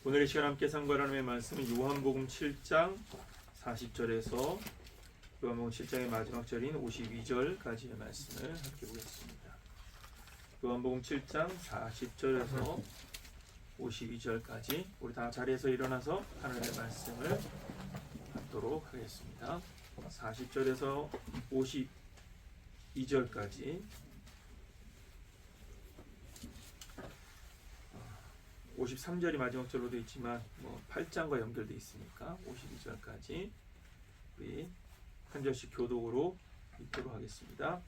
오늘 이 시간 함께 상고할 하나님의 말씀은 요한복음 7장 40절에서 요한복음 7장의 마지막 절인 52절까지의 말씀을 함께 보겠습니다. 요한복음 7장 40절에서 52절까지 우리 다 자리에서 일어나서 하나님의 말씀을 받도록 하겠습니다. 40절에서 52절까지 53절이 마지막 절로 되어 있지만 8장과 연결되어 있으니까 52절까지 우리 한 절씩 교독으로 읽도록 하겠습니다.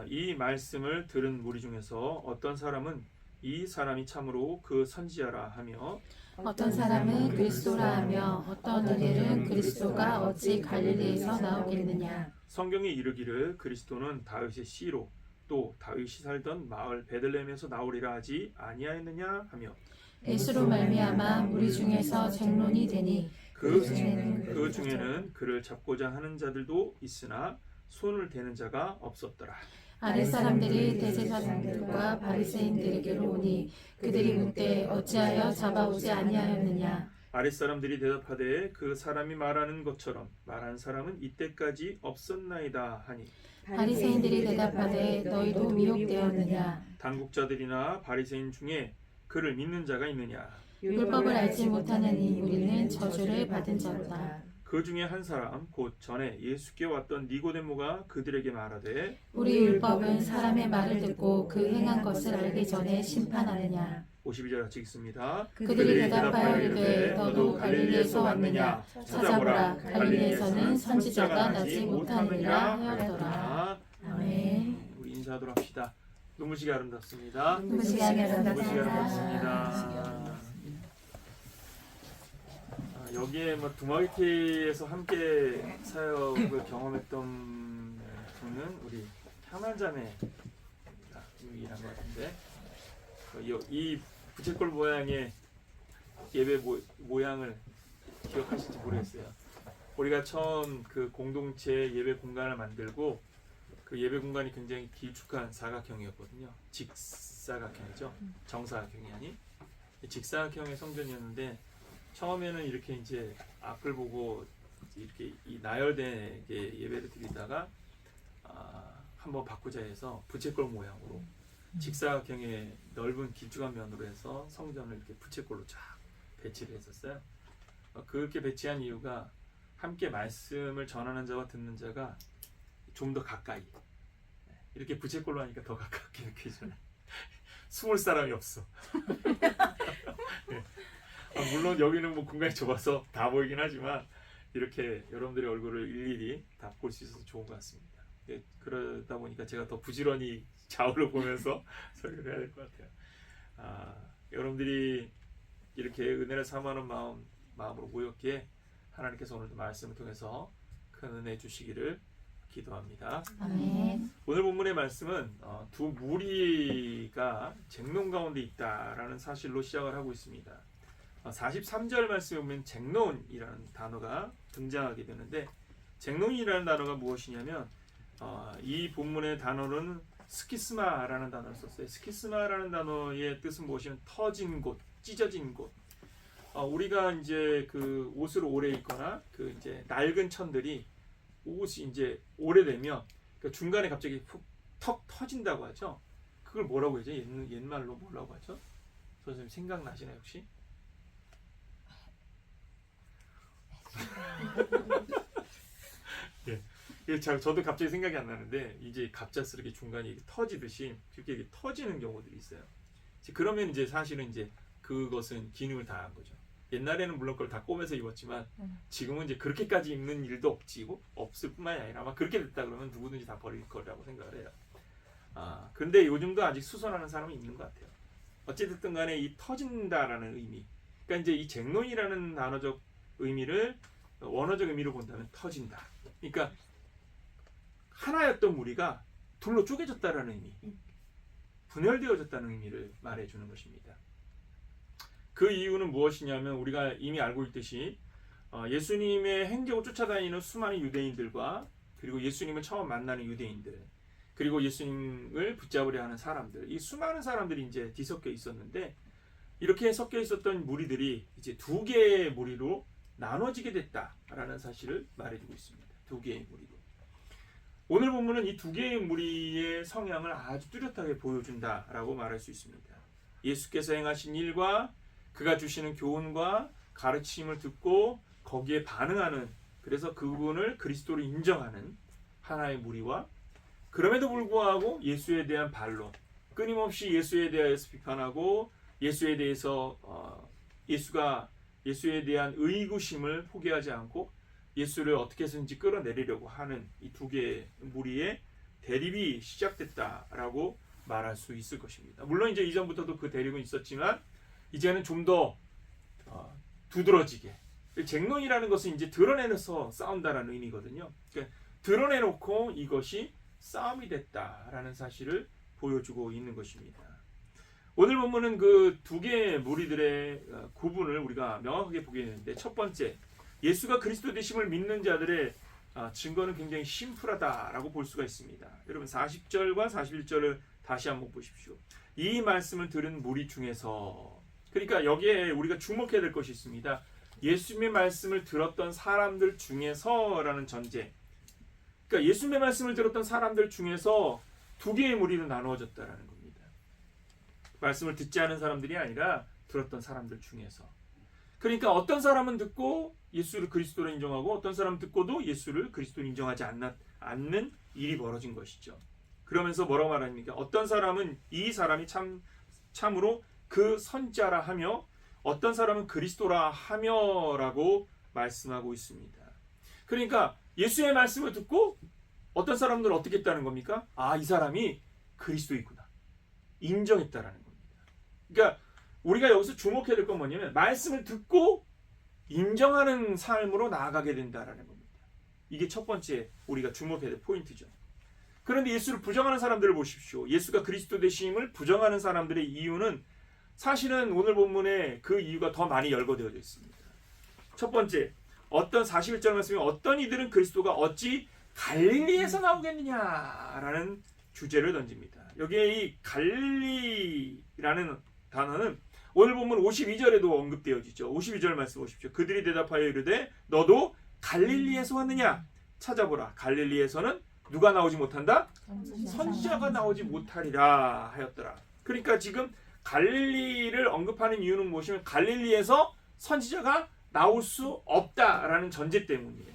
이 말씀을 들은 무리 중에서 어떤 사람은 이 사람이 참으로 그 선지자라 하며 어떤 사람은 그리스도라 하며 어떤 이들은 그리스도가 어찌 갈릴리에서 나오겠느냐. 성경에 이르기를 그리스도는 다윗의 씨로 또 다윗이 살던 마을 베들레헴에서 나오리라 하지 아니하였느냐 하며 예수로 말미암아 우리 중에서 쟁론이 되니 그 중에는 그를 잡고자 하는 자들도 있으나 손을 대는 자가 없었더라. 아랫사람들이 대제사장들과 바리새인들에게로 오니 그들이 묻되 어찌하여 잡아오지 아니하였느냐. 아랫사람들이 대답하되 그 사람이 말하는 것처럼 말한 사람은 이때까지 없었나이다 하니 바리새인들이 대답하되 너희도 미혹되었느냐. 당국자들이나 바리새인 중에 그를 믿는 자가 있느냐. 율법을 알지 못하느니 우리는 저주를 받은 자로다. 그 중에 한 사람 곧 전에 예수께 왔던 니고데모가 그들에게 말하되 우리 율법은 사람의 말을 듣고 그 행한 것을 알기 전에 심판하느냐. 52절 같이 읽습니다. 그들이 대답하여 이르되 너도 갈릴리에서 왔느냐. 찾아보라 갈릴리에서는 선지자가 나지 못하느니라 하였더라. 아멘. 우리 인사하도록 합시다. 눈부시게 아름답습니다. 눈부시게 아름답습니다. 여기에 두마기티에서 함께 사역을 경험했던 분은 우리 향난자매입니다. 유일한 것 같은데 이 부채꼴 모양의 예배 모양을 기억하실지 모르겠어요. 우리가 처음 그 공동체 예배 공간을 만들고 그 예배 공간이 굉장히 길쭉한 사각형이었거든요. 직사각형이죠. 정사각형이 아닌 직사각형의 성전이었는데 처음에는 이렇게 이제 앞을 보고 이렇게 이 나열되게 예배를 드리다가 한번 바꾸자 해서 부채꼴 모양으로 직사각형의 넓은 길쭉한 면으로 해서 성전을 이렇게 부채꼴로 쫙 배치를 했었어요. 그렇게 배치한 이유가 함께 말씀을 전하는 자와 듣는 자가 좀 더 가까이 이렇게 부채꼴로 하니까 더 가깝게 느껴지잖아요. 숨을 사람이 없어. 네. 물론 여기는 공간이 좁아서 다 보이긴 하지만 이렇게 여러분들의 얼굴을 일일이 다 볼 수 있어서 좋은 것 같습니다. 그러다 보니까 제가 더 부지런히 좌우를 보면서 설교를 해야 될 것 같아요. 여러분들이 이렇게 은혜를 사모하는 마음으로 모였기에 하나님께서 오늘도 말씀을 통해서 큰 은혜 주시기를 기도합니다. 아멘. 오늘 본문의 말씀은 두 무리가 쟁론 가운데 있다라는 사실로 시작을 하고 있습니다. 43절 말씀에 보면 쟁론이라는 단어가 등장하게 되는데 쟁론이라는 단어가 무엇이냐면 이 본문의 단어는 스키스마라는 단어를 썼어요. 스키스마라는 단어의 뜻은 무엇이냐면 터진 곳, 찢어진 곳. 우리가 이제 그 옷을 오래 입거나 그 이제 낡은 천들이 옷이 이제 오래되면 그러니까 중간에 갑자기 턱 터진다고 하죠. 그걸 뭐라고 하죠? 옛말로 뭐라고 하죠? 선생님 생각나시나요 혹시? 예, 저도 갑자기 생각이 안 나는데 이제 갑작스럽게 중간에 터지듯이 그렇게 터지는 경우들이 있어요. 그러면 이제 사실은 이제 그것은 기능을 다한 거죠. 옛날에는 물론 그걸 다 꼬매서 입었지만 지금은 이제 그렇게까지 입는 일도 없을 뿐만이 아니라 아마 그렇게 됐다 그러면 누구든지 다 버릴 거라고 생각을 해요. 근데 요즘도 아직 수선하는 사람이 있는 것 같아요. 어찌됐든 간에 이 터진다라는 의미, 그러니까 이제 이 쟁론이라는 단어적 의미를 원어적 의미로 본다면 터진다. 그러니까 하나였던 무리가 둘로 쪼개졌다라는 의미, 분열되어졌다는 의미를 말해주는 것입니다. 그 이유는 무엇이냐면 우리가 이미 알고 있듯이 예수님의 행적을 쫓아다니는 수많은 유대인들과 그리고 예수님을 처음 만나는 유대인들 그리고 예수님을 붙잡으려 하는 사람들, 이 수많은 사람들이 이제 뒤섞여 있었는데 이렇게 섞여 있었던 무리들이 이제 두 개의 무리로 나눠지게 됐다라는 사실을 말해주고 있습니다. 두 개의 무리로. 오늘 본문은 이 두 개의 무리의 성향을 아주 뚜렷하게 보여준다라고 말할 수 있습니다. 예수께서 행하신 일과 그가 주시는 교훈과 가르침을 듣고 거기에 반응하는, 그래서 그분을 그리스도로 인정하는 하나의 무리와, 그럼에도 불구하고 예수에 대한 반론, 끊임없이 예수에 대해서 비판하고 예수에 대해서 예수에 대한 의구심을 포기하지 않고 예수를 어떻게 해서든지 끌어내리려고 하는 이 두 개의 무리의 대립이 시작됐다라고 말할 수 있을 것입니다. 물론 이제 이전부터도 그 대립은 있었지만 이제는 좀 더 두드러지게, 쟁론이라는 것은 이제 드러내서 싸운다라는 의미거든요. 그러니까 드러내놓고 이것이 싸움이 됐다라는 사실을 보여주고 있는 것입니다. 오늘 본문은 그 두 개의 무리들의 구분을 우리가 명확하게 보게 되는데, 첫 번째, 예수가 그리스도 되심을 믿는 자들의 증거는 굉장히 심플하다라고 볼 수가 있습니다. 여러분 40절과 41절을 다시 한번 보십시오. 이 말씀을 들은 무리 중에서, 그러니까 여기에 우리가 주목해야 될 것이 있습니다. 예수님의 말씀을 들었던 사람들 중에서라는 전제. 그러니까 예수님의 말씀을 들었던 사람들 중에서 두 개의 무리로 나누어졌다라는 겁니다. 말씀을 듣지 않은 사람들이 아니라 들었던 사람들 중에서. 그러니까 어떤 사람은 듣고 예수를 그리스도로 인정하고 어떤 사람은 듣고도 예수를 그리스도로 인정하지 않는 일이 벌어진 것이죠. 그러면서 뭐라고 말합니까? 어떤 사람은 이 사람이 참으로 그 선자라 하며 어떤 사람은 그리스도라 하며라고 말씀하고 있습니다. 그러니까 예수의 말씀을 듣고 어떤 사람들은 어떻게 했다는 겁니까? 이 사람이 그리스도이구나, 인정했다라는 겁니다. 그러니까 우리가 여기서 주목해야 될 건 뭐냐면 말씀을 듣고 인정하는 삶으로 나아가게 된다라는 겁니다. 이게 첫 번째 우리가 주목해야 될 포인트죠. 그런데 예수를 부정하는 사람들을 보십시오. 예수가 그리스도 되심을 부정하는 사람들의 이유는 사실은 오늘 본문에 그 이유가 더 많이 열거되어져 있습니다. 첫 번째, 어떤 41절 말씀에 어떤 이들은 그리스도가 어찌 갈릴리에서 나오겠느냐라는 주제를 던집니다. 여기에 이 갈릴리라는 단어는 오늘 본문 52절에도 언급되어지죠. 52절 말씀 보십시오. 그들이 대답하여 이르되 너도 갈릴리에서 왔느냐? 찾아보라. 갈릴리에서는 누가 나오지 못한다? 선지자가 나오지 못하리라 하였더라. 그러니까 지금 갈릴리를 언급하는 이유는 무엇이냐면 갈릴리에서 선지자가 나올 수 없다라는 전제 때문이에요.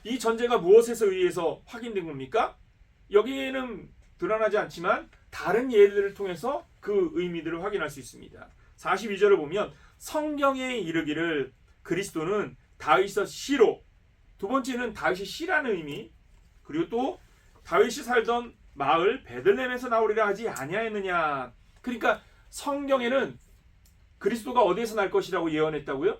이 전제가 무엇에서 의해서 확인된 겁니까? 여기에는 드러나지 않지만 다른 예들을 통해서 그 의미들을 확인할 수 있습니다. 42절을 보면 성경에 이르기를 그리스도는 다윗의 씨로, 두 번째는 다윗의 씨라는 의미, 그리고 또 다윗이 살던 마을 베들레헴에서 나오리라 하지 아니하였느냐. 그러니까 성경에는 그리스도가 어디에서 날 것이라고 예언했다고요?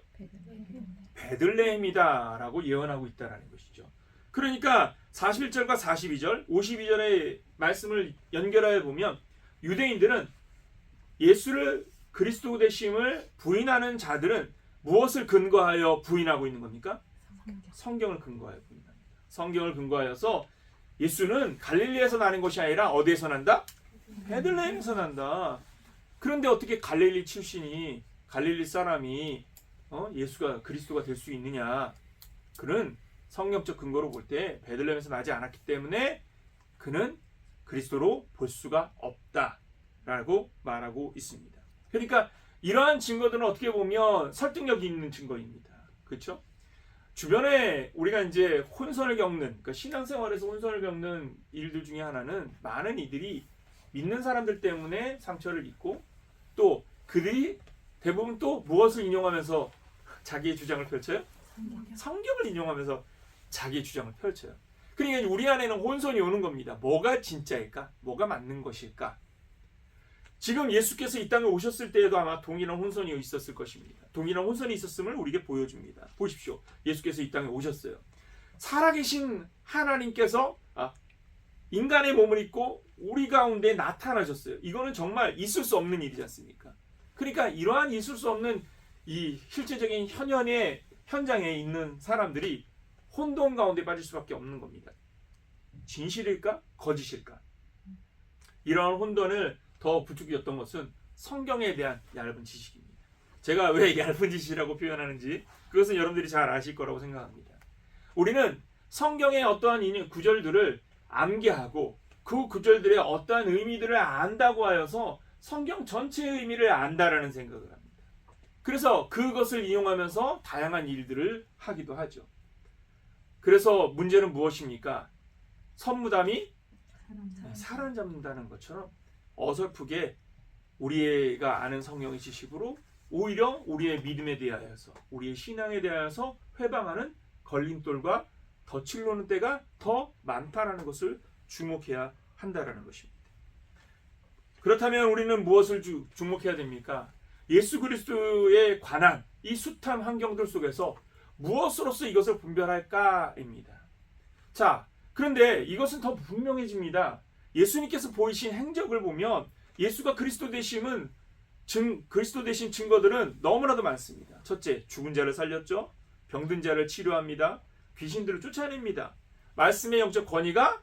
베들레헴이다라고 예언하고 있다라는 것이죠. 그러니까 41절과 42절, 52절의 말씀을 연결하여 보면 유대인들은 예수를 그리스도 되심을 부인하는 자들은 무엇을 근거하여 부인하고 있는 겁니까? 성경을 근거하여 부인합니다. 성경을 근거하여서 예수는 갈릴리에서 나는 것이 아니라 어디에서 난다? 베들레헴에서 난다. 그런데 어떻게 갈릴리 출신이, 갈릴리 사람이 예수가 그리스도가 될 수 있느냐? 그는 성경적 근거로 볼 때 베들레헴에서 나지 않았기 때문에 그는 그리스도로 볼 수가 없다라고 말하고 있습니다. 그러니까 이러한 증거들은 어떻게 보면 설득력이 있는 증거입니다. 그렇죠? 주변에 우리가 이제 혼선을 겪는, 그러니까 신앙생활에서 혼선을 겪는 일들 중에 하나는 많은 이들이 믿는 사람들 때문에 상처를 입고 또 그들이 대부분 또 무엇을 인용하면서 자기의 주장을 펼쳐요? 성경을 인용하면서 자기의 주장을 펼쳐요. 그러니까 우리 안에는 혼선이 오는 겁니다. 뭐가 진짜일까? 뭐가 맞는 것일까? 지금 예수께서 이 땅에 오셨을 때에도 아마 동일한 혼선이 있었을 것입니다. 동일한 혼선이 있었음을 우리에게 보여줍니다. 보십시오. 예수께서 이 땅에 오셨어요. 살아계신 하나님께서 인간의 몸을 입고 우리 가운데 나타나셨어요. 이거는 정말 있을 수 없는 일이지 않습니까? 그러니까 이러한 있을 수 없는 이 실제적인 현현의 현장에 있는 사람들이 혼돈 가운데 빠질 수밖에 없는 겁니다. 진실일까? 거짓일까? 이러한 혼돈을 더 부추겼던 것은 성경에 대한 얇은 지식입니다. 제가 왜 얇은 짓이라고 표현하는지 그것은 여러분들이 잘 아실 거라고 생각합니다. 우리는 성경의 어떠한 구절들을 암기하고 그 구절들의 어떠한 의미들을 안다고 하여서 성경 전체의 의미를 안다라는 생각을 합니다. 그래서 그것을 이용하면서 다양한 일들을 하기도 하죠. 그래서 문제는 무엇입니까? 선무담이 사람 잡는다는 것처럼 어설프게 우리가 아는 성경의 지식으로 오히려 우리의 믿음에 대하여서 우리의 신앙에 대하여서 회방하는 걸림돌과 덫을 놓는 때가 더 많다라는 것을 주목해야 한다라는 것입니다. 그렇다면 우리는 무엇을 주목해야 됩니까? 예수 그리스도에 관한 이 숱한 환경들 속에서 무엇으로서 이것을 분별할까입니다. 자, 그런데 이것은 더 분명해집니다. 예수님께서 보이신 행적을 보면 예수가 그리스도 되신 증거들은 너무나도 많습니다. 첫째, 죽은 자를 살렸죠. 병든 자를 치료합니다. 귀신들을 쫓아냅니다. 말씀의 영적 권위가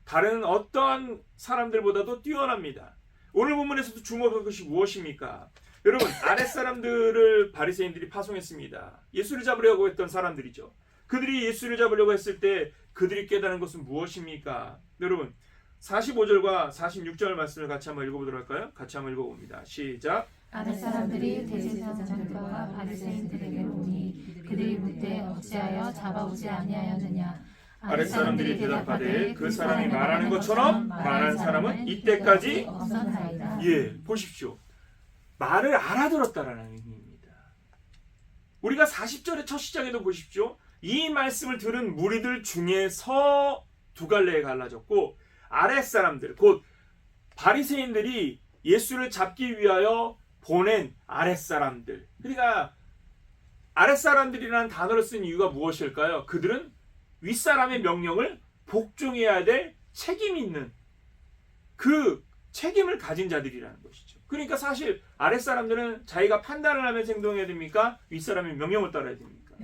다른 어떠한 사람들보다도 뛰어납니다. 오늘 본문에서도 주목할 것이 무엇입니까? 여러분, 아랫사람들을 바리새인들이 파송했습니다. 예수를 잡으려고 했던 사람들이죠. 그들이 예수를 잡으려고 했을 때 그들이 깨달은 것은 무엇입니까? 여러분, 45절과 46절 말씀을 같이 한번 읽어보도록 할까요? 같이 한번 읽어봅니다. 시작. 아랫사람들이 대제사장들과 바리새인들에게로 오니 그들이 묻되 어찌하여 잡아오지 아니하였느냐. 아랫사람들이 대답하되 그 사람이 말하는 것처럼 말한 사람은 이때까지 없었나이다. 예, 보십시오. 말을 알아들었다라는 의미입니다. 우리가 40절의 첫 시작에도 보십시오. 이 말씀을 들은 무리들 중에서 두 갈래에 갈라졌고 아랫사람들, 곧 바리새인들이 예수를 잡기 위하여 보낸 아랫사람들. 그러니까 아랫사람들이라는 단어를 쓴 이유가 무엇일까요? 그들은 윗사람의 명령을 복종해야 될 책임이 있는 그 책임을 가진 자들이라는 것이죠. 그러니까 사실 아랫사람들은 자기가 판단을 하면서 행동해야 됩니까? 윗사람의 명령을 따라야 됩니까?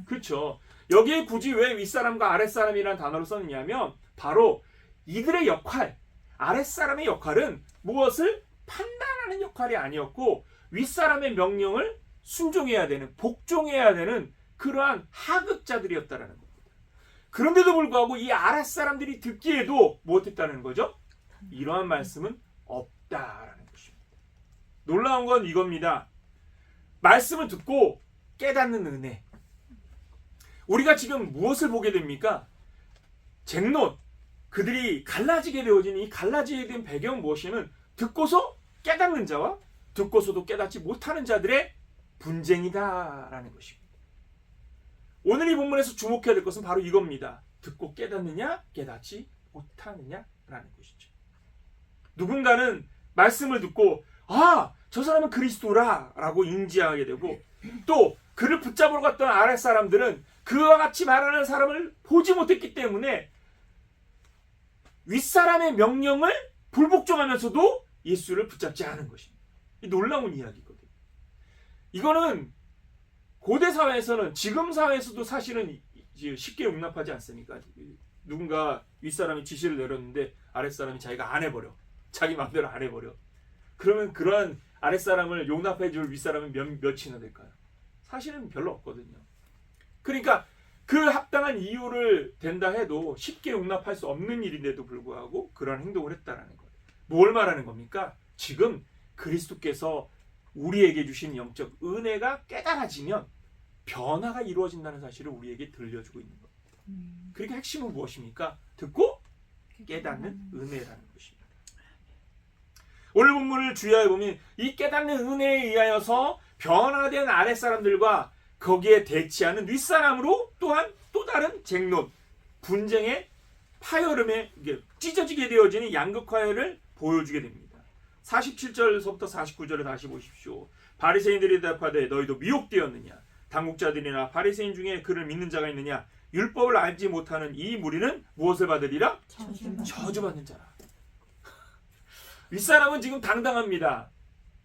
그렇죠. 여기에 굳이 왜 윗사람과 아랫사람이라는 단어를 썼느냐면 바로 이들의 역할, 아랫사람의 역할은 무엇을 판단하는 역할이 아니었고 윗사람의 명령을 순종해야 되는, 복종해야 되는 그러한 하급자들이었다라는 겁니다. 그런데도 불구하고 이 아랫사람들이 듣기에도 못했다는 거죠? 이러한 말씀은 없다라는 것입니다. 놀라운 건 이겁니다. 말씀을 듣고 깨닫는 은혜. 우리가 지금 무엇을 보게 됩니까? 쟁론, 그들이 갈라지게 되어지는 이 갈라지게 된 배경은 무엇이냐면 듣고서 깨닫는 자와 듣고서도 깨닫지 못하는 자들의 분쟁이다라는 것입니다. 오늘 이 본문에서 주목해야 될 것은 바로 이겁니다. 듣고 깨닫느냐, 깨닫지 못하느냐라는 것이죠. 누군가는 말씀을 듣고 저 사람은 그리스도라라고 인지하게 되고 또 그를 붙잡으러 갔던 아랫사람들은 그와 같이 말하는 사람을 보지 못했기 때문에 윗사람의 명령을 불복종하면서도 예수를 붙잡지 않은 것입니다. 이 놀라운 이야기거든요. 이거는 고대 사회에서는 지금 사회에서도 사실은 쉽게 용납하지 않습니까? 누군가 윗사람이 지시를 내렸는데 아랫사람이 자기가 안 해버려. 자기 마음대로 안 해버려. 그러면 그러한 아랫사람을 용납해 줄 윗사람은 몇이나 될까요? 사실은 별로 없거든요. 그러니까 그 합당한 이유를 된다 해도 쉽게 용납할 수 없는 일인데도 불구하고 그러한 행동을 했다라는 거예요. 뭘 말하는 겁니까? 지금 그리스도께서 우리에게 주신 영적 은혜가 깨달아지면 변화가 이루어진다는 사실을 우리에게 들려주고 있는 겁니다. 그러니까 핵심은 무엇입니까? 듣고 깨닫는 은혜라는 것입니다. 오늘 본문을 주의하여 보면 이 깨닫는 은혜에 의하여서 변화된 아랫사람들과 거기에 대치하는 윗사람으로 또한 또 다른 쟁론, 분쟁의 파열음에 찢어지게 되어지는 양극화를 보여주게 됩니다. 47절서부터 49절을 다시 보십시오. 바리새인들이 대답하되 너희도 미혹되었느냐? 당국자들이나 바리새인 중에 그를 믿는 자가 있느냐? 율법을 알지 못하는 이 무리는 무엇을 받으리라? 저주받는 자라. 윗사람은 지금 당당합니다.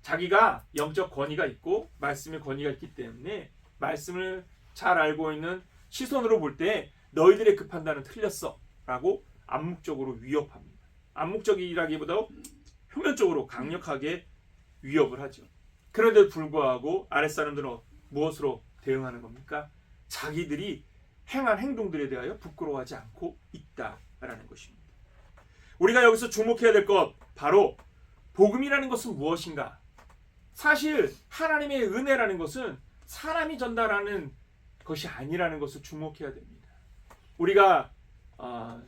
자기가 영적 권위가 있고 말씀의 권위가 있기 때문에 말씀을 잘 알고 있는 시선으로 볼 때 너희들의 그 판단은 틀렸어 라고 암묵적으로 위협합니다. 암묵적이라기보다 표면적으로 강력하게 위협을 하죠. 그런데도 불구하고 아랫사람들은 무엇으로 대응하는 겁니까? 자기들이 행한 행동들에 대하여 부끄러워하지 않고 있다라는 것입니다. 우리가 여기서 주목해야 될 것, 바로 복음이라는 것은 무엇인가? 사실 하나님의 은혜라는 것은 사람이 전달하는 것이 아니라는 것을 주목해야 됩니다. 우리가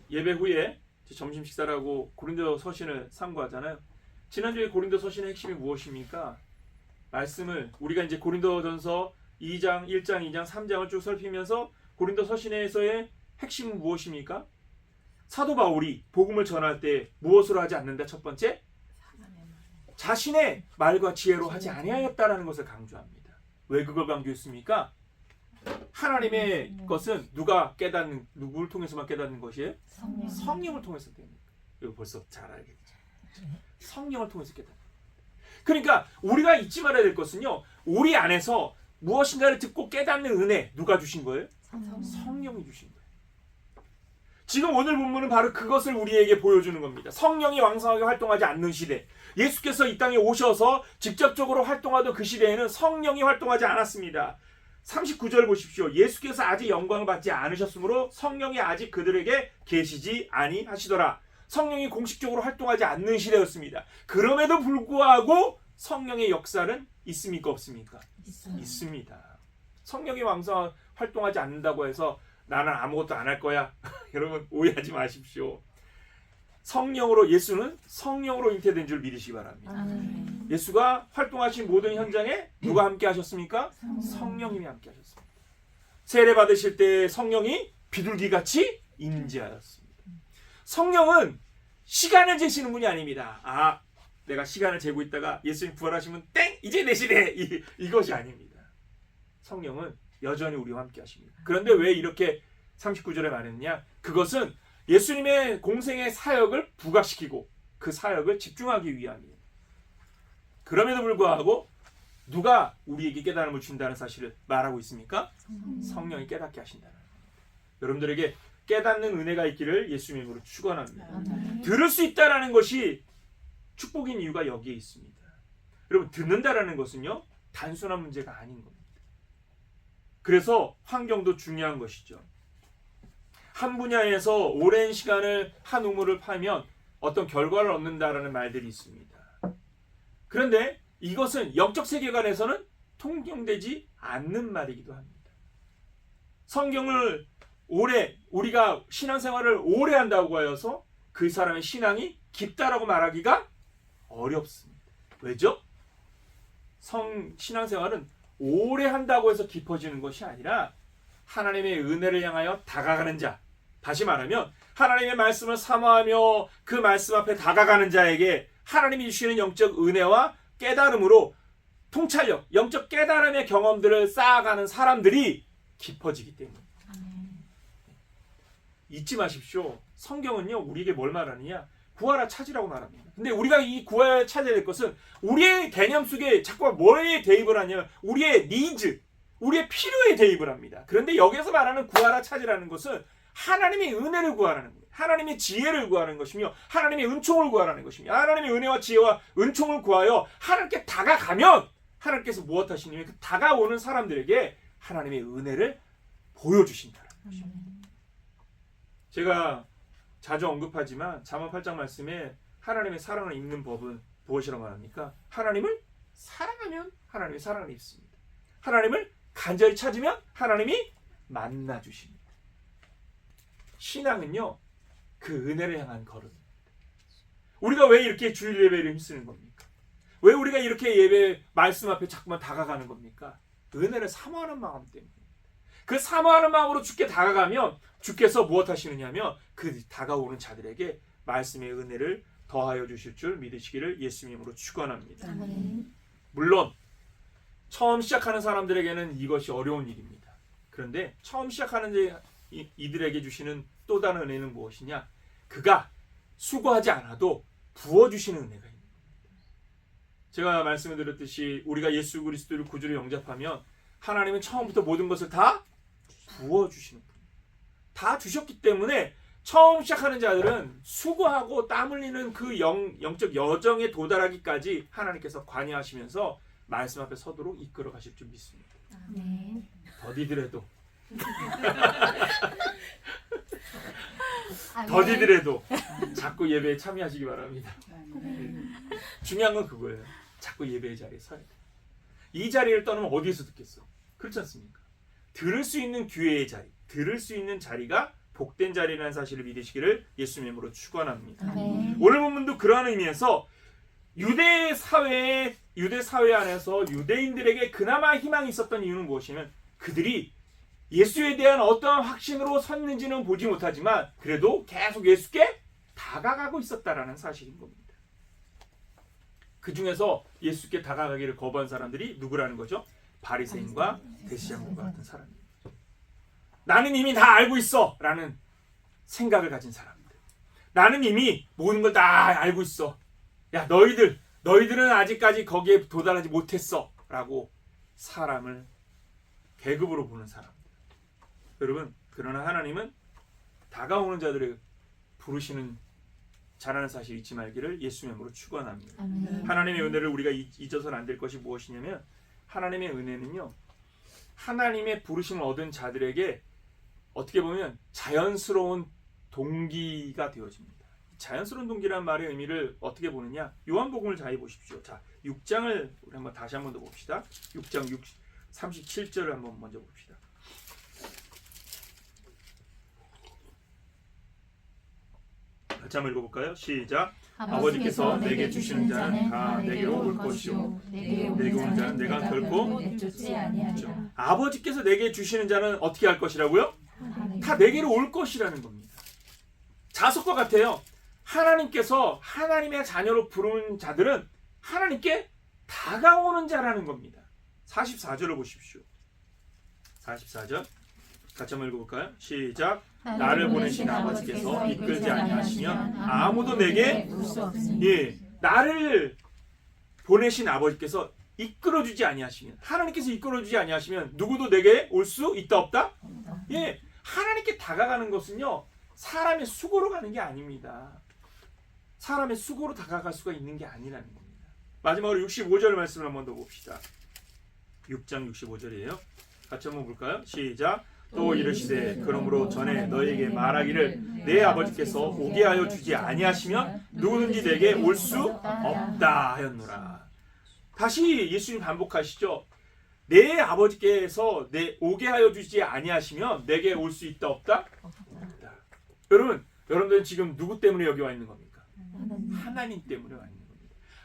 예배 후에 점심 식사를 하고 고린도 서신을 상고하잖아요. 지난주에 고린도 서신의 핵심이 무엇입니까? 말씀을 우리가 이제 고린도전서 2장, 1장, 2장, 3장을 쭉 살피면서 고린도 서신에서의 핵심은 무엇입니까? 사도 바울이 복음을 전할 때 무엇으로 하지 않는다? 첫 번째, 자신의 말과 지혜로 하지 아니하였다라는 것을 강조합니다. 왜 그걸 강조했습니까? 하나님의 것은 누구를 통해서만 깨닫는 것이에요? 성령을 통해서 깨닫는 거예요. 이거 벌써 잘 알겠죠? 성령을 통해서 깨닫는 거예요. 그러니까 우리가 잊지 말아야 될 것은요, 우리 안에서 무엇인가를 듣고 깨닫는 은혜, 누가 주신 거예요? 성령이 주신 거예요. 지금 오늘 본문은 바로 그것을 우리에게 보여주는 겁니다. 성령이 왕성하게 활동하지 않는 시대, 예수께서 이 땅에 오셔서 직접적으로 활동하던 그 시대에는 성령이 활동하지 않았습니다. 39절 보십시오. 예수께서 아직 영광을 받지 않으셨으므로 성령이 아직 그들에게 계시지 아니하시더라. 성령이 공식적으로 활동하지 않는 시대였습니다. 그럼에도 불구하고 성령의 역사는 있습니까? 없습니까? 있습니다. 성령이 왕성하게 활동하지 않는다고 해서 나는 아무것도 안 할 거야. 여러분 오해하지 마십시오. 예수는 성령으로 잉태된 줄 믿으시기 바랍니다. 예수가 활동하신 모든 현장에 누가 함께 하셨습니까? 성령님이 함께 하셨습니다. 세례 받으실 때 성령이 비둘기같이 임재하였습니다. 성령은 시간을 재시는 분이 아닙니다. 내가 시간을 재고 있다가 예수님 부활하시면 땡! 이제 내 시대! 이것이 아닙니다. 성령은 여전히 우리와 함께 하십니다. 그런데 왜 이렇게 39절에 말했느냐? 그것은 예수님의 공생의 사역을 부각시키고 그 사역을 집중하기 위함이에요. 그럼에도 불구하고 누가 우리에게 깨달음을 준다는 사실을 말하고 있습니까? 성령이 깨닫게 하신다는 겁니다. 여러분들에게 깨닫는 은혜가 있기를 예수님 이름으로 축원합니다. 들을 수 있다라는 것이 축복인 이유가 여기에 있습니다. 여러분, 듣는다라는 것은요, 단순한 문제가 아닌 겁니다. 그래서 환경도 중요한 것이죠. 한 분야에서 오랜 시간을 한 우물을 파면 어떤 결과를 얻는다라는 말들이 있습니다. 그런데 이것은 영적 세계관에서는 통용되지 않는 말이기도 합니다. 성경을 우리가 신앙생활을 오래 한다고 하여서 그 사람의 신앙이 깊다라고 말하기가 어렵습니다. 왜죠? 신앙생활은 오래 한다고 해서 깊어지는 것이 아니라 하나님의 은혜를 향하여 다가가는 자, 다시 말하면 하나님의 말씀을 사모하며 그 말씀 앞에 다가가는 자에게 하나님이 주시는 영적 은혜와 깨달음으로 통찰력, 영적 깨달음의 경험들을 쌓아가는 사람들이 깊어지기 때문입니다. 잊지 마십시오. 성경은요, 우리에게 뭘 말하느냐? 구하라 찾으라고 말합니다. 근데 우리가 이 구하라 찾아야 될 것은 우리의 개념 속에 자꾸 뭐에 대입을 하냐면 우리의 니즈, 우리의 필요에 대입을 합니다. 그런데 여기서 말하는 구하라 찾으라는 것은 하나님의 은혜를 구하라는 거예요. 하나님의 지혜를 구하는 것이며 하나님의 은총을 구하라는 것입니다. 하나님의 은혜와 지혜와 은총을 구하여 하나님께 다가가면 하나님께서 무엇 하시냐면 그 다가오는 사람들에게 하나님의 은혜를 보여주신다는 것입니다. 제가 자주 언급하지만 잠언 8장 말씀에 하나님의 사랑을 입는 법은 무엇이라고 말합니까? 하나님을 사랑하면 하나님의 사랑을 입습니다. 하나님을 간절히 찾으면 하나님이 만나주십니다. 신앙은요, 그 은혜를 향한 걸음입니다. 우리가 왜 이렇게 주일 예배를 힘쓰는 겁니까? 왜 우리가 이렇게 예배 말씀 앞에 자꾸만 다가가는 겁니까? 은혜를 사모하는 마음 때문입니다. 그 사모하는 마음으로 주께 다가가면 주께서 무엇 하시느냐면 그 다가오는 자들에게 말씀의 은혜를 더하여 주실 줄 믿으시기를 예수님으로 축원합니다. 물론 처음 시작하는 사람들에게는 이것이 어려운 일입니다. 그런데 처음 시작하는 이들에게 주시는 또 다른 은혜는 무엇이냐? 그가 수고하지 않아도 부어주시는 은혜가 있는 겁니다. 제가 말씀을 드렸듯이 우리가 예수 그리스도를 구주로 영접하면 하나님은 처음부터 모든 것을 다 부어주시는 분입니다. 다 주셨기 때문에 처음 시작하는 자들은 수고하고 땀 흘리는 그 영적 여정에 도달하기까지 하나님께서 관여하시면서 말씀 앞에 서도록 이끌어 가실 줄 믿습니다. 네. 더디더라도 아멘. 더디더라도 자꾸 예배에 참여하시기 바랍니다. 중요한 건 그거예요. 자꾸 예배의 자리에 서야 돼. 이 자리를 떠나면 어디에서 듣겠어? 그렇지 않습니까? 들을 수 있는 기회의 자리, 들을 수 있는 자리가 복된 자리라는 사실을 믿으시기를 예수님의 이름으로 축원합니다. 아멘. 오늘 본문도 그러한 의미에서 유대 사회 안에서 유대인들에게 그나마 희망이 있었던 이유는 무엇이냐면 그들이 예수에 대한 어떠한 확신으로 섰는지는 보지 못하지만 그래도 계속 예수께 다가가고 있었다라는 사실인 겁니다. 그 중에서 예수께 다가가기를 거부한 사람들이 누구라는 거죠? 바리새인과 대제사장과 같은 사람입니다. 나는 이미 다 알고 있어 라는 생각을 가진 사람들. 나는 이미 모든 걸 다 알고 있어. 야 너희들은 아직까지 거기에 도달하지 못했어 라고 사람을 계급으로 보는 사람. 여러분, 그러나 하나님은 다가오는 자들을 부르시는 자라는 사실 잊지 말기를 예수님의 이름으로 축원합니다. 아멘. 하나님의 은혜를 우리가 잊어서는 안 될 것이 무엇이냐면 하나님의 은혜는요, 하나님의 부르심을 얻은 자들에게 어떻게 보면 자연스러운 동기가 되어집니다. 자연스러운 동기라는 말의 의미를 어떻게 보느냐, 요한복음을 잘 보십시오. 자, 6장을 우리 한번 다시 한번 더 봅시다. 6장 37절을 한번 먼저 봅시다. 같이 한번 읽어볼까요? 시작. 아버지께서 내게 주시는 자는 다 내게로 올 것이요 내게 오는 자는 내가 결코 내쫓지 아니하리라. 아버지께서 내게 주시는 자는 어떻게 할 것이라고요? 다 내게로 올 것이라는 겁니다. 자석과 같아요. 하나님께서 하나님의 자녀로 부르는 자들은 하나님께 다가오는 자라는 겁니다. 44절을 보십시오. 44절 같이 한번 읽어볼까요? 시작. 나를 보내신 아버지께서 이끌지 아니하시면 아무도 내게 나를 보내신 아버지께서 이끌어주지 아니하시면, 하나님께서 이끌어주지 아니하시면 누구도 내게 올 수 있다 없다? 예, 하나님께 다가가는 것은요 사람의 수고로 가는 게 아닙니다. 사람의 수고로 다가갈 수가 있는 게 아니라는 겁니다. 마지막으로 65절 말씀을 한번 더 봅시다. 6장 65절이에요. 같이 한번 볼까요? 시작. 또 이르시되 그러므로 전에 너희에게 말하기를 내 아버지께서 오게 하여 주지 아니하시면 누구든지 내게 올 수 없다 하였노라. 다시 예수님 반복하시죠. 내 아버지께서 오게 하여 주지 아니하시면 내게 올 수 있다 없다? 없다. 여러분들은 지금 누구 때문에 여기 와 있는 겁니까? 하나님 때문에 와 있는 겁니다.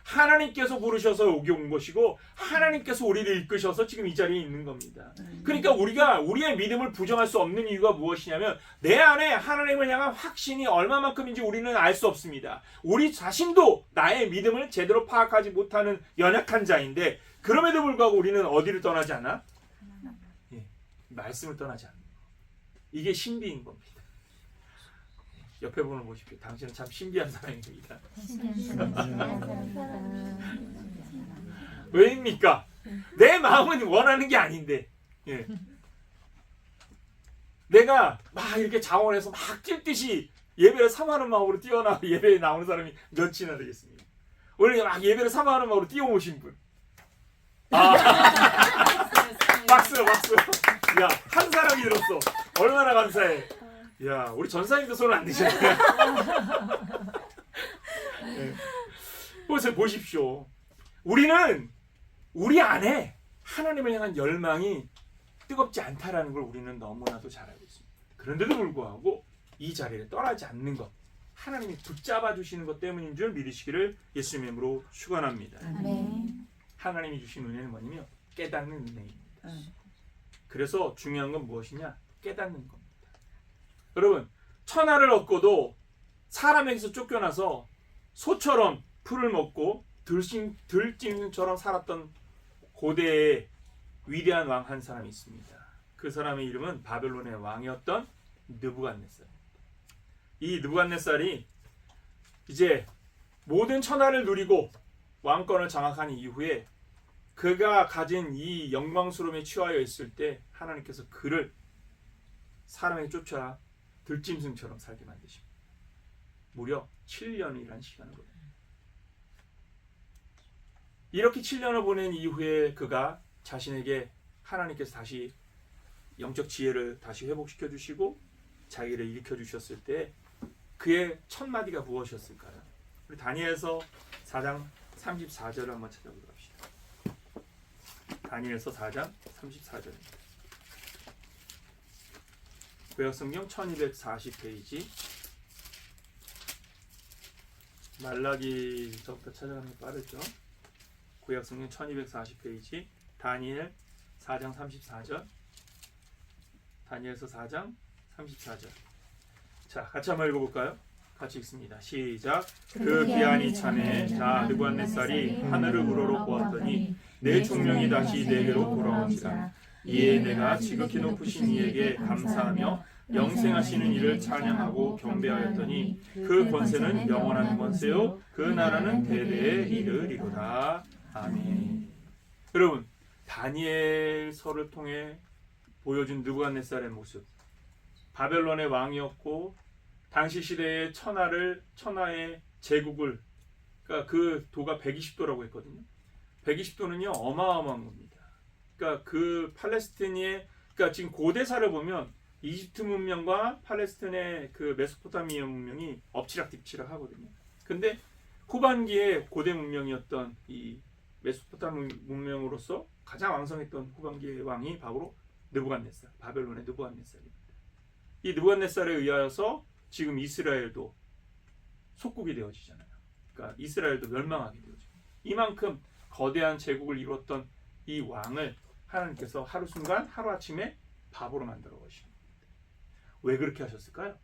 하나님께서 부르셔서 여기 온 것이고 하나님께서 우리를 이끄셔서 지금 이 자리에 있는 겁니다. 그러니까 우리가 우리의 믿음을 부정할 수 없는 이유가 무엇이냐면 내 안에 하나님을 향한 확신이 얼마만큼인지 우리는 알 수 없습니다. 우리 자신도 나의 믿음을 제대로 파악하지 못하는 연약한 자인데 그럼에도 불구하고 우리는 어디를 떠나지 않아? 예, 말씀을 떠나지 않는 거. 이게 신비인 겁니다. 옆에 분을 보십시오. 당신은 참 신비한 사람입니다. 왜입니까? 내 마음은 원하는 게 아닌데, 예. 내가 막 이렇게 자원해서 막 뛸 듯이 예배를 사모하는 마음으로 뛰어나 예배에 나오는 사람이 몇이나 되겠습니까? 오늘 막 예배를 사모하는 마음으로 뛰어오신 분. 박수. 야, 한 사람이 들었어. 얼마나 감사해. 야, 우리 전사님도 손을 안 드셨네. 네. 보십시오. 우리는 우리 안에 하나님을 향한 열망이 뜨겁지 않다라는 걸 우리는 너무나도 잘 알고 있습니다. 그런데도 불구하고 이 자리를 떠나지 않는 것, 하나님이 붙잡아 주시는 것 때문인 줄 믿으시기를 예수님의 이름으로 축원합니다. 하나님이 주신 은혜는 뭐냐면 깨닫는 은혜입니다. 그래서 중요한 건 무엇이냐? 깨닫는 겁니다. 여러분, 천하를 얻고도 사람에게서 쫓겨나서 소처럼 풀을 먹고 들짐승처럼 살았던 고대의 위대한 왕 한 사람이 있습니다. 그 사람의 이름은 바벨론의 왕이었던 느부갓네살입니다. 이 느부갓네살이 이제 모든 천하를 누리고 왕권을 장악한 이후에 그가 가진 이 영광스러움에 취하여 있을 때 하나님께서 그를 사람에게 쫓아 들짐승처럼 살게 만드십니다. 무려 7년이라는 시간을 거둬요. 이렇게 7년을 보낸 이후에 그가 자신에게 하나님께서 다시 영적 지혜를 다시 회복시켜 주시고 자기를 일으켜 주셨을 때 그의 첫 마디가 무엇이었을까요? 우리 다니엘서 4장 34절을 한번 찾아보도록 합시다. 다니엘서 4장 34절입니다. 구약성경 1240페이지. 말라기서부터 찾아가는 게 빠르죠. 구약성경 1240페이지 다니엘 4장 34절. 다니엘서 4장 34절. 자, 같이 한번 읽어볼까요? 같이 읽습니다. 시작. 그 귀한 이참에 나 느부갓네살이 하늘을 우러러보았더니 내 총명이 다시 내게로 돌아온지라. 이에 내가 지극히 높으신 이에게 감사하며 영생하시는 이를 찬양하고 경배하였더니 그 권세는 영원한 권세요 그 나라는 대대에 이르리로다. 아멘. 여러분, 다니엘서를 통해 보여준 느부갓네살의 모습, 바벨론의 왕이었고 당시 시대의 천하의 제국을, 그러니까 그 도가 120도라고 했거든요. 120도는요 어마어마한 겁니다. 그러니까 그 팔레스틴의, 그러니까 지금 고대사를 보면 이집트 문명과 팔레스틴의 그 메소포타미아 문명이 엎치락뒤치락 하거든요. 근데 후반기에 고대 문명이었던 이 메소포타미아 문명으로서 가장 왕성했던 후반기의 왕이 바로 느부갓네살, 바벨론의 느부갓네살입니다. 이 느부갓네살에 의하여서 지금 이스라엘도 속국이 되어지잖아요. 그러니까 이스라엘도 멸망하게 되어집니다. 이만큼 거대한 제국을 이루었던 이 왕을 하나님께서 하루순간 하루아침에 바보로 만들어 버리십니다. 왜 그렇게 하셨을까요?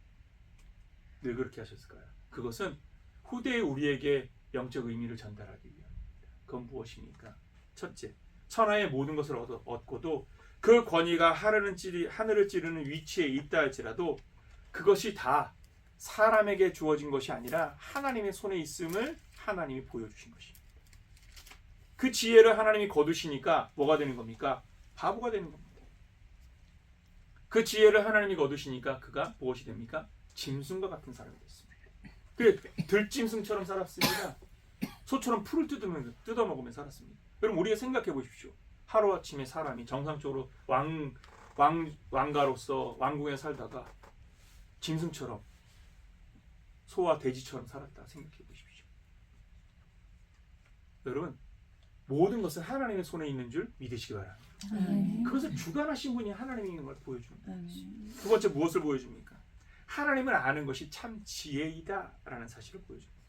왜 그렇게 하셨을까요? 그것은 후대의 우리에게 영적 의미를 전달하기 위함입니다. 그건 무엇입니까? 첫째, 천하의 모든 것을 얻고도 그 권위가 하늘을 찌르는 위치에 있다 할지라도 그것이 다 사람에게 주어진 것이 아니라 하나님의 손에 있음을 하나님이 보여주신 것입니다. 그 지혜를 하나님이 거두시니까 뭐가 되는 겁니까? 바보가 되는 겁니다. 그 지혜를 하나님이 거두시니까 그가 무엇이 됩니까? 짐승과 같은 사람이 됐습니다. 그 들짐승처럼 살았습니다. 소처럼 풀을 뜯어먹으며 살았습니다. 여러분, 우리가 생각해 보십시오. 하루아침에 사람이 정상적으로 왕가로서 왕궁에 살다가 짐승처럼, 소와 돼지처럼 살았다 생각해 보십시오. 여러분, 모든 것은 하나님의 손에 있는 줄 믿으시기 바랍니다. 그것을 주관하신 분이 하나님인 걸 보여줍니다. 두 번째, 무엇을 보여줍니까? 하나님을 아는 것이 참 지혜이다 라는 사실을 보여줍니다.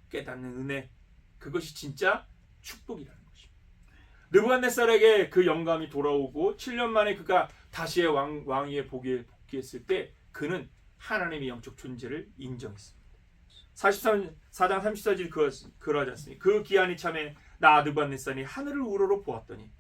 깨닫는 은혜, 그것이 진짜 축복이라는 것입니다. 느부갓네살에게 그 영감이 돌아오고 7년 만에 그가 다시의 왕위에 복귀했을 때 그는 하나님의 영적 존재를 인정했습니다. 4장 34절 그러하지 않습니까? 그 기한이 참에 나 느부갓네살이 하늘을 우러러 보았더니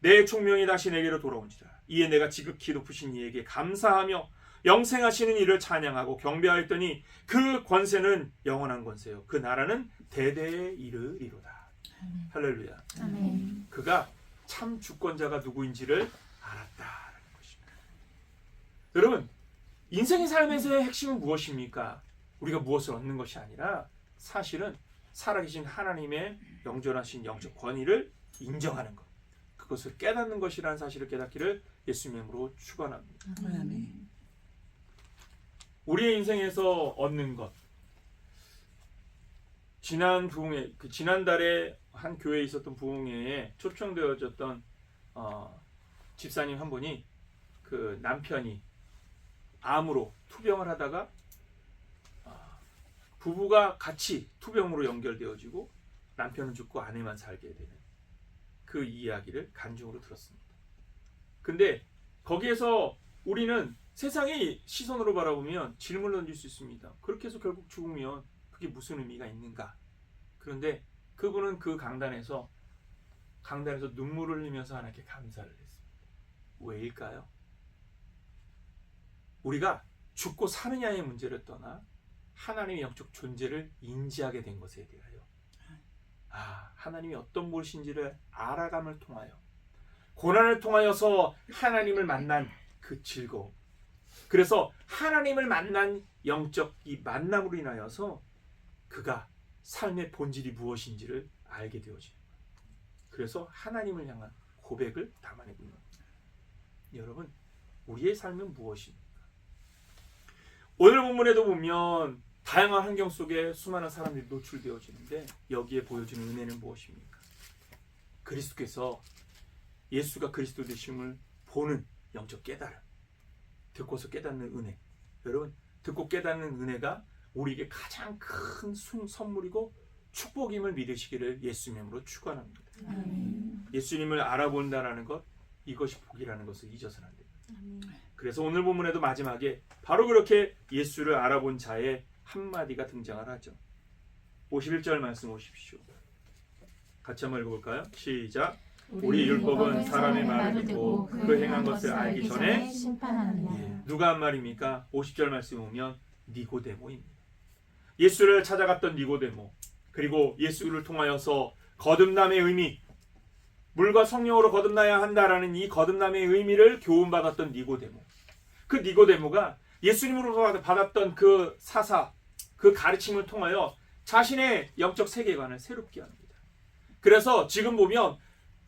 내 총명이 다시 내게로 돌아온지라. 이에 내가 지극히 높으신 이에게 감사하며 영생하시는 이를 찬양하고 경배하였더니 그 권세는 영원한 권세요 그 나라는 대대에 이르리로다. 할렐루야. 아멘. 그가 참 주권자가 누구인지를 알았다라는 것입니다. 여러분, 인생의 삶에서의 핵심은 무엇입니까? 우리가 무엇을 얻는 것이 아니라 사실은 살아계신 하나님의 영존하신 영적 권위를 인정하는 것, 그것을 깨닫는 것이라는 사실을 깨닫기를 예수님의 이름으로 축원합니다. 우리의 인생에서 얻는 것, 지난달에 한 교회에 있었던 부흥회에 초청되어졌던 집사님 한 분이 그 남편이 암으로 투병을 하다가 부부가 같이 투병으로 연결되어지고 남편은 죽고 아내만 살게 되는 그 이야기를 간증으로 들었습니다. 근데 거기에서 우리는 세상의 시선으로 바라보면 질문을 던질 수 있습니다. 그렇게 해서 결국 죽으면 그게 무슨 의미가 있는가? 그런데 그분은 그 강단에서 눈물을 흘리면서 하나님께 감사를 했습니다. 왜일까요? 우리가 죽고 사느냐의 문제를 떠나 하나님의 영적 존재를 인지하게 된 것에 대하여 하나님이 어떤 분이신지를 알아감을 통하여 고난을 통하여서 하나님을 만난 그 즐거움, 그래서 하나님을 만난 영적 이 만남으로 인하여서 그가 삶의 본질이 무엇인지를 알게 되어지는 거예요. 그래서 하나님을 향한 고백을 담아내고 있는 겁니다. 여러분, 우리의 삶은 무엇입니까? 오늘 본문에도 보면 다양한 환경 속에 수많은 사람들이 노출되어지는데 여기에 보여주는 은혜는 무엇입니까? 그리스도께서 예수가 그리스도 되심을 보는 영적 깨달음, 듣고서 깨닫는 은혜. 여러분, 듣고 깨닫는 은혜가 우리에게 가장 큰 선물이고 축복임을 믿으시기를 예수님으로 축원합니다. 예수님을 알아본다라는 것, 이것이 복이라는 것을 잊어서는 안 됩니다. 그래서 오늘 본문에도 마지막에 바로 그렇게 예수를 알아본 자의 한마디가 등장을 하죠. 51절 말씀 오십시오. 같이 한번 읽어볼까요? 시작. 우리 율법은 사람의 말을 듣고 그 행한 것을 알기 전에 심판하느냐. 누가 한 말입니까? 50절 말씀 보면 니고데모입니다. 예수를 찾아갔던 니고데모, 그리고 예수를 통하여서 거듭남의 의미, 물과 성령으로 거듭나야 한다라는 이 거듭남의 의미를 교훈받았던 니고데모. 그 니고데모가 예수님으로부터 받았던 그 사사, 그 가르침을 통하여 자신의 영적 세계관을 새롭게 합니다. 그래서 지금 보면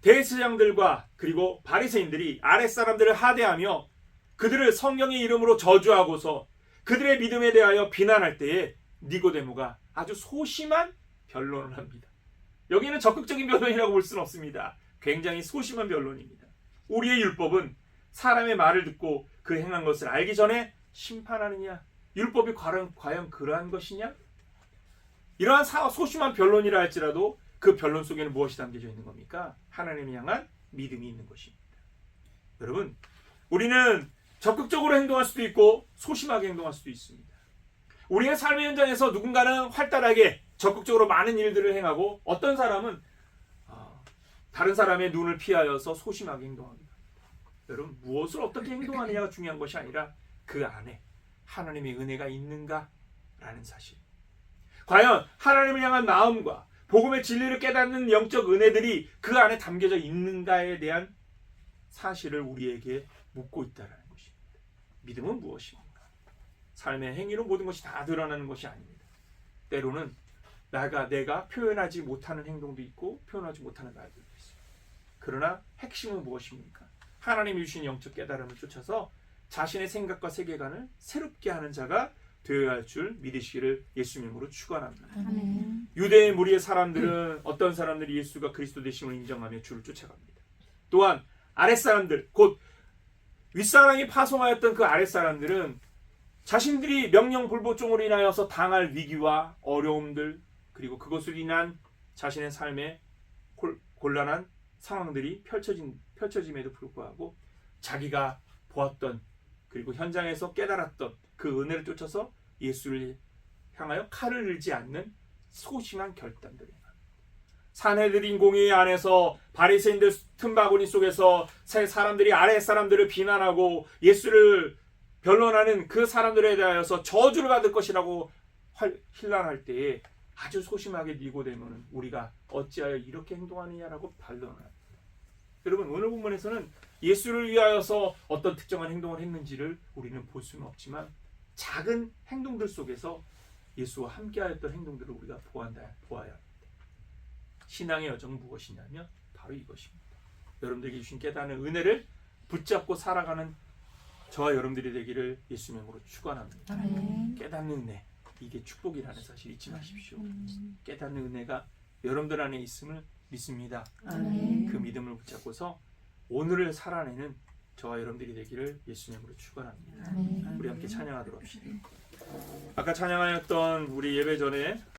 대제사장들과 그리고 바리새인들이 아랫사람들을 하대하며 그들을 성령의 이름으로 저주하고서 그들의 믿음에 대하여 비난할 때에 니고데모가 아주 소심한 변론을 합니다. 여기는 적극적인 변론이라고 볼 수는 없습니다. 굉장히 소심한 변론입니다. 우리의 율법은 사람의 말을 듣고 그 행한 것을 알기 전에 심판하느냐? 율법이 과연 그러한 것이냐? 이러한 소심한 변론이라 할지라도 그 변론 속에는 무엇이 담겨져 있는 겁니까? 하나님을 향한 믿음이 있는 것입니다. 여러분, 우리는 적극적으로 행동할 수도 있고 소심하게 행동할 수도 있습니다. 우리의 삶의 현장에서 누군가는 활달하게 적극적으로 많은 일들을 행하고 어떤 사람은 다른 사람의 눈을 피하여서 소심하게 행동합니다. 여러분, 무엇을 어떻게 행동하느냐가 중요한 것이 아니라 그 안에 하나님의 은혜가 있는가라는 사실. 과연 하나님을 향한 마음과 복음의 진리를 깨닫는 영적 은혜들이 그 안에 담겨져 있는가에 대한 사실을 우리에게 묻고 있다는 것입니다. 믿음은 무엇입니까? 삶의 행위로 모든 것이 다 드러나는 것이 아닙니다. 때로는 내가 표현하지 못하는 행동도 있고 표현하지 못하는 말들도 있어요. 그러나 핵심은 무엇입니까? 하나님이 주신 영적 깨달음을 쫓아서 자신의 생각과 세계관을 새롭게 하는 자가 되어야 할 줄 믿으시기를 예수님으로 축원합니다. 유대의 무리의 사람들은 어떤 사람들이 예수가 그리스도 되심을 인정하며 주를 쫓아갑니다. 또한 아랫사람들, 곧 윗사람이 파송하였던 그 아랫사람들은 자신들이 명령불복종으로 인하여서 당할 위기와 어려움들, 그리고 그것으로 인한 자신의 삶의 곤란한 상황들이 펼쳐짐에도 불구하고 자기가 보았던 그리고 현장에서 깨달았던 그 은혜를 쫓아서 예수를 향하여 칼을 들지 않는 소심한 결단들을 합니다. 산헤드린 공의 안에서 바리새인들 틈바구니 속에서 사람들이 아랫사람들을 비난하고 예수를 변론하는 그 사람들에 대하여서 저주를 받을 것이라고 힐난할 때에 아주 소심하게 니고데모는 우리가 어찌하여 이렇게 행동하느냐라고 반론합니다. 여러분, 오늘 본문에서는 예수를 위하여서 어떤 특정한 행동을 했는지를 우리는 볼 수는 없지만 작은 행동들 속에서 예수와 함께하였던 행동들을 우리가 보아야 합니다. 신앙의 여정은 무엇이냐면 바로 이것입니다. 여러분들에게 주신 깨닫는 은혜를 붙잡고 살아가는 저와 여러분들이 되기를 예수님으로 축원합니다. 깨닫는 은혜, 이게 축복이라는 사실 잊지 마십시오. 깨닫는 은혜가 여러분들 안에 있음을 믿습니다. 그 믿음을 붙잡고서 오늘을 살아내는 저와 여러분들이 되기를 예수님으로 축원합니다. 우리 함께 찬양하도록 합시다. 아까 찬양하였던 우리 예배 전에